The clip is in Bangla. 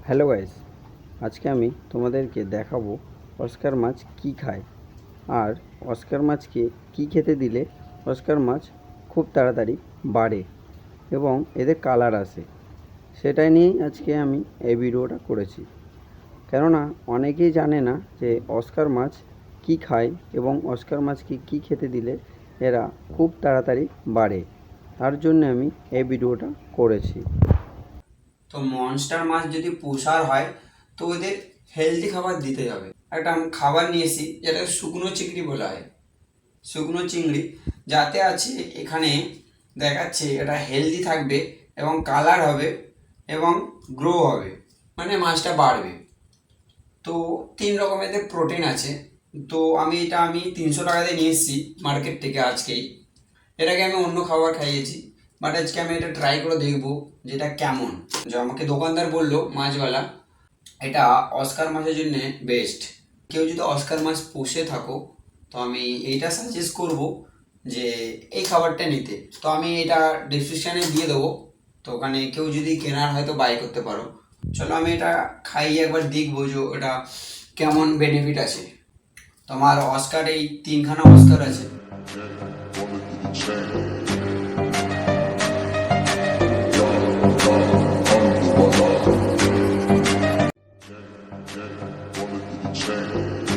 হ্যালো গাইস, আজকে আমি তোমাদেরকে দেখাবো অস্কার মাছ কি খায় আর অস্কার মাছকে কি খেতে দিলে অস্কার মাছ খুব তাড়াতাড়ি বাড়ে এবং এদের কালার আসে, সেটাই নিয়েই আজকে আমি এই ভিডিওটা করেছি। কেননা অনেকেই জানে না যে অস্কার মাছ কি খায় এবং অস্কার মাছকে কি খেতে দিলে এরা খুব তাড়াতাড়ি বাড়ে, তার জন্য আমি এই ভিডিওটা করেছি। তো মনস্টার মাছ যদি পোষার হয় তো ওদের হেলদি খাবার দিতে হবে। একটা আমি খাবার নিয়েছি যেটা শুকনো চিংড়ি বলা হয়, শুকনো চিংড়ি যাতে আছে এখানে দেখাচ্ছে এটা হেলদি থাকবে এবং কালার হবে এবং গ্রো হবে, মানে মাছটা বাড়বে। তো 3 রকমের প্রোটিন আছে। তো আমি 300 টাকা দিয়ে নিয়ে এসেছি মার্কেট থেকে আজকেই। এটাকে আমি অন্য খাবার খাইয়েছি, বাট আজকে আমি এটা ট্রাই করে দেখবো যেটা কেমন। যে আমাকে দোকানদার বললো মাছওয়ালা এটা অস্কার মাছের জন্য বেস্ট। কেউ যদি অস্কার মাছ পুষে থাকো তো আমি এইটা সাজেস্ট করব যে এই খাবারটা নিতে। তো আমি এটা ডিসক্রিপশানে দিয়ে দেবো, তো ওখানে কেউ যদি কেনার হয়তো বাই করতে পারো। চলো আমি এটা খাইয়ে একবার দেখবো যে এটা কেমন বেনিফিট আছে। তোমার অস্কার এই 3খানা অস্কার আছে। Chain.